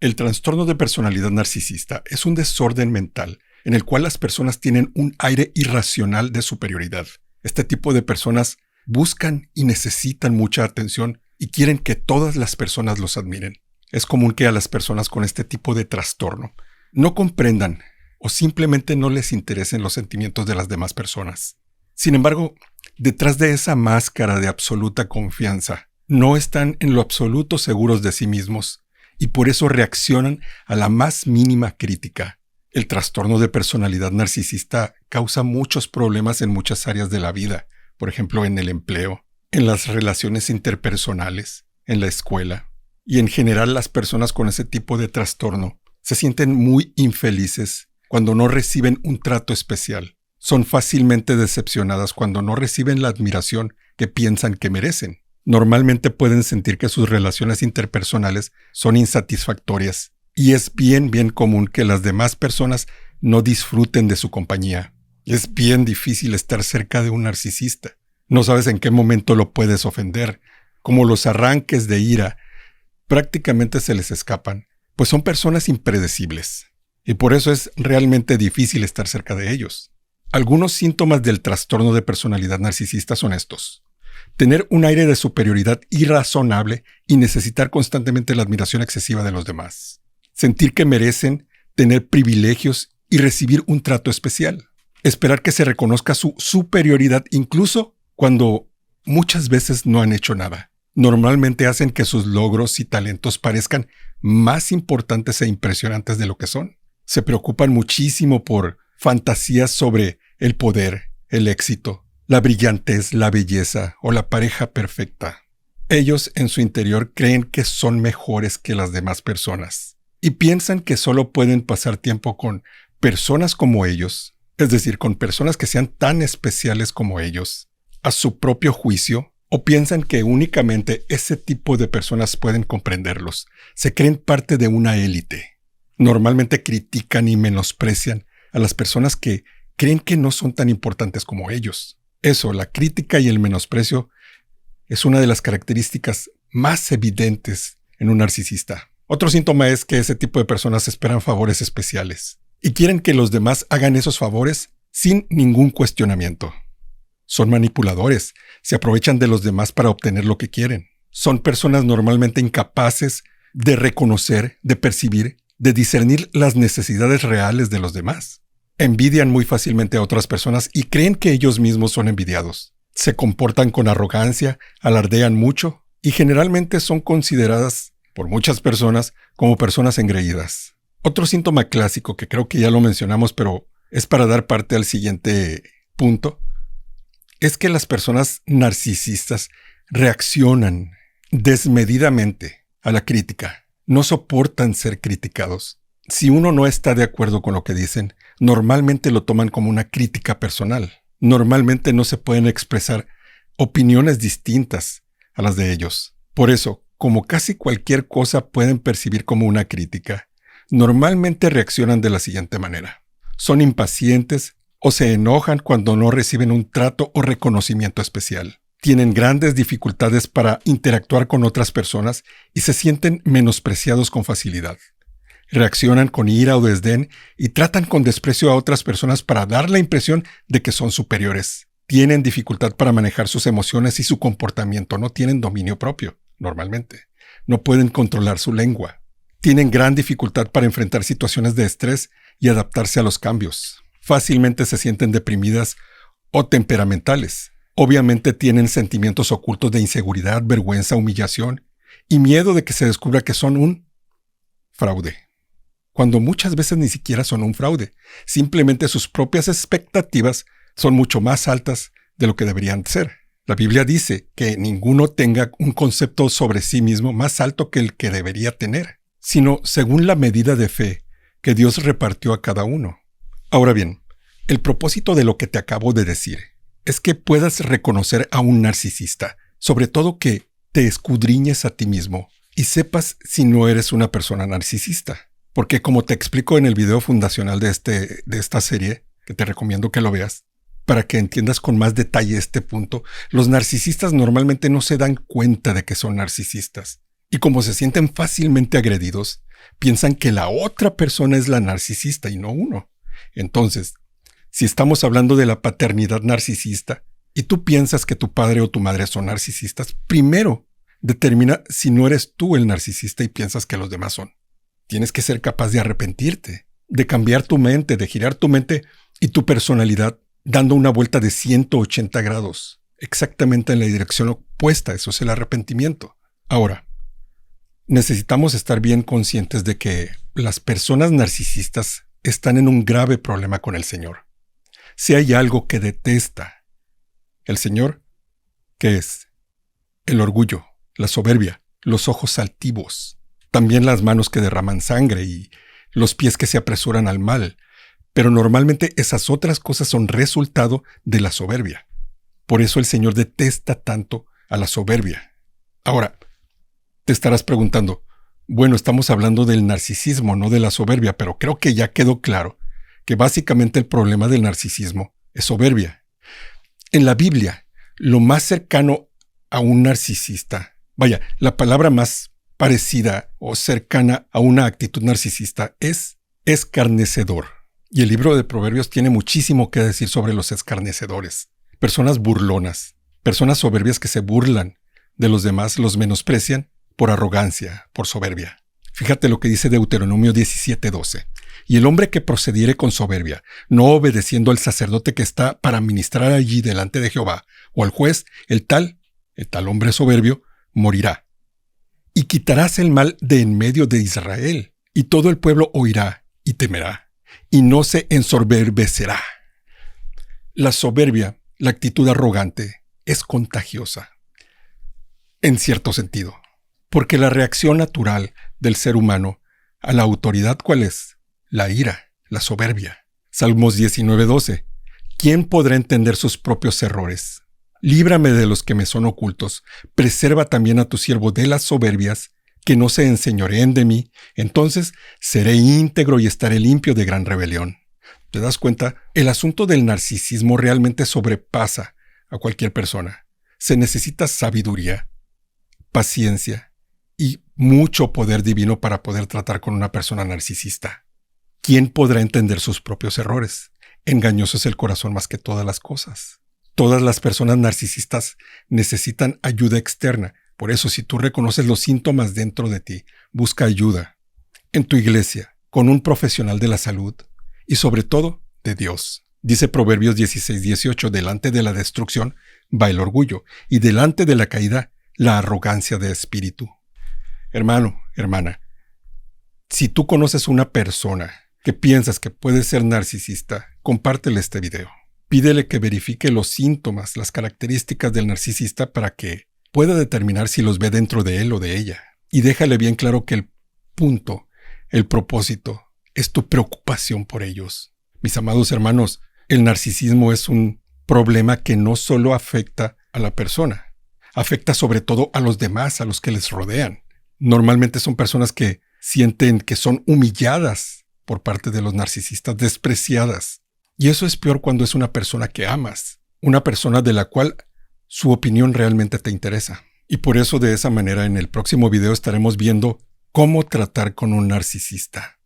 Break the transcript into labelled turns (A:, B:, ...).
A: El trastorno de personalidad narcisista es un desorden mental en el cual las personas tienen un aire irracional de superioridad. Este tipo de personas buscan y necesitan mucha atención y quieren que todas las personas los admiren. Es común que a las personas con este tipo de trastorno no comprendan o simplemente no les interesen los sentimientos de las demás personas. Sin embargo, detrás de esa máscara de absoluta confianza, no están en lo absoluto seguros de sí mismos y por eso reaccionan a la más mínima crítica. El trastorno de personalidad narcisista causa muchos problemas en muchas áreas de la vida, por ejemplo en el empleo, en las relaciones interpersonales, en la escuela. Y en general las personas con ese tipo de trastorno se sienten muy infelices cuando no reciben un trato especial. Son fácilmente decepcionadas cuando no reciben la admiración que piensan que merecen. Normalmente pueden sentir que sus relaciones interpersonales son insatisfactorias y es bien común que las demás personas no disfruten de su compañía. Es bien difícil estar cerca de un narcisista. No sabes en qué momento lo puedes ofender. Como los arranques de ira prácticamente se les escapan, pues son personas impredecibles. Y por eso es realmente difícil estar cerca de ellos. Algunos síntomas del trastorno de personalidad narcisista son estos: tener un aire de superioridad irrazonable y necesitar constantemente la admiración excesiva de los demás. Sentir que merecen tener privilegios y recibir un trato especial. Esperar que se reconozca su superioridad incluso cuando muchas veces no han hecho nada. Normalmente hacen que sus logros y talentos parezcan más importantes e impresionantes de lo que son. Se preocupan muchísimo por fantasías sobre el poder, el éxito, la brillantez, la belleza o la pareja perfecta. Ellos en su interior creen que son mejores que las demás personas y piensan que solo pueden pasar tiempo con personas como ellos, es decir, con personas que sean tan especiales como ellos, a su propio juicio, o piensan que únicamente ese tipo de personas pueden comprenderlos. Se creen parte de una élite. Normalmente critican y menosprecian a las personas que creen que no son tan importantes como ellos. Eso, la crítica y el menosprecio, es una de las características más evidentes en un narcisista. Otro síntoma es que ese tipo de personas esperan favores especiales y quieren que los demás hagan esos favores sin ningún cuestionamiento. Son manipuladores, se aprovechan de los demás para obtener lo que quieren. Son personas normalmente incapaces de reconocer, de percibir, de discernir las necesidades reales de los demás. Envidian muy fácilmente a otras personas y creen que ellos mismos son envidiados. Se comportan con arrogancia, alardean mucho y generalmente son consideradas por muchas personas como personas engreídas. Otro síntoma clásico que creo que ya lo mencionamos, pero es para dar parte al siguiente punto, es que las personas narcisistas reaccionan desmedidamente a la crítica. No soportan ser criticados. Si uno no está de acuerdo con lo que dicen, normalmente lo toman como una crítica personal. Normalmente no se pueden expresar opiniones distintas a las de ellos. Por eso, como casi cualquier cosa pueden percibir como una crítica, normalmente reaccionan de la siguiente manera. Son impacientes o se enojan cuando no reciben un trato o reconocimiento especial. Tienen grandes dificultades para interactuar con otras personas y se sienten menospreciados con facilidad. Reaccionan con ira o desdén y tratan con desprecio a otras personas para dar la impresión de que son superiores. Tienen dificultad para manejar sus emociones y su comportamiento. No tienen dominio propio, normalmente. No pueden controlar su lengua. Tienen gran dificultad para enfrentar situaciones de estrés y adaptarse a los cambios. Fácilmente se sienten deprimidas o temperamentales. Obviamente tienen sentimientos ocultos de inseguridad, vergüenza, humillación y miedo de que se descubra que son un fraude. Cuando muchas veces ni siquiera son un fraude. Simplemente sus propias expectativas son mucho más altas de lo que deberían ser. La Biblia dice que ninguno tenga un concepto sobre sí mismo más alto que el que debería tener, sino según la medida de fe que Dios repartió a cada uno. Ahora bien, el propósito de lo que te acabo de decir es que puedas reconocer a un narcisista, sobre todo que te escudriñes a ti mismo y sepas si no eres una persona narcisista. Porque como te explico en el video fundacional de esta serie, que te recomiendo que lo veas, para que entiendas con más detalle este punto, los narcisistas normalmente no se dan cuenta de que son narcisistas. Y como se sienten fácilmente agredidos, piensan que la otra persona es la narcisista y no uno. Entonces, si estamos hablando de la paternidad narcisista y tú piensas que tu padre o tu madre son narcisistas, primero determina si no eres tú el narcisista y piensas que los demás son. Tienes que ser capaz de arrepentirte, de cambiar tu mente, de girar tu mente y tu personalidad dando una vuelta de 180 grados, exactamente en la dirección opuesta. Eso es el arrepentimiento. Ahora, necesitamos estar bien conscientes de que las personas narcisistas están en un grave problema con el Señor. Si hay algo que detesta el Señor, ¿qué es? El orgullo, la soberbia, los ojos altivos, también las manos que derraman sangre y los pies que se apresuran al mal. Pero normalmente esas otras cosas son resultado de la soberbia. Por eso el Señor detesta tanto a la soberbia. Ahora, te estarás preguntando, bueno, estamos hablando del narcisismo, no de la soberbia, pero creo que ya quedó claro que básicamente el problema del narcisismo es soberbia. En la Biblia, lo más cercano a un narcisista, la palabra más parecida o cercana a una actitud narcisista es escarnecedor. Y el libro de Proverbios tiene muchísimo que decir sobre los escarnecedores. Personas burlonas, personas soberbias que se burlan de los demás, los menosprecian por arrogancia, por soberbia. Fíjate lo que dice Deuteronomio 17:12. Y el hombre que procediere con soberbia, no obedeciendo al sacerdote que está para ministrar allí delante de Jehová, o al juez, el tal hombre soberbio, morirá. Y quitarás el mal de en medio de Israel, y todo el pueblo oirá y temerá, y no se ensoberbecerá. La soberbia, la actitud arrogante, es contagiosa, en cierto sentido, porque la reacción natural del ser humano a la autoridad, ¿cuál es? La ira, la soberbia. Salmos 19:12. ¿Quién podrá entender sus propios errores? Líbrame de los que me son ocultos. Preserva también a tu siervo de las soberbias, que no se enseñoreen de mí. Entonces seré íntegro y estaré limpio de gran rebelión. ¿Te das cuenta? El asunto del narcisismo realmente sobrepasa a cualquier persona. Se necesita sabiduría, paciencia y mucho poder divino para poder tratar con una persona narcisista. ¿Quién podrá entender sus propios errores? Engañoso es el corazón más que todas las cosas. Todas las personas narcisistas necesitan ayuda externa. Por eso, si tú reconoces los síntomas dentro de ti, busca ayuda en tu iglesia, con un profesional de la salud y sobre todo de Dios. Dice Proverbios 16:18, delante de la destrucción va el orgullo y delante de la caída la arrogancia de espíritu. Hermano, hermana, si tú conoces una persona que piensas que puede ser narcisista, compártele este video. Pídele que verifique los síntomas, las características del narcisista para que pueda determinar si los ve dentro de él o de ella. Y déjale bien claro que el punto, el propósito, es tu preocupación por ellos. Mis amados hermanos, el narcisismo es un problema que no solo afecta a la persona, afecta sobre todo a los demás, a los que les rodean. Normalmente son personas que sienten que son humilladas por parte de los narcisistas, despreciadas. Y eso es peor cuando es una persona que amas, una persona de la cual su opinión realmente te interesa. Y por eso de esa manera en el próximo video estaremos viendo cómo tratar con un narcisista.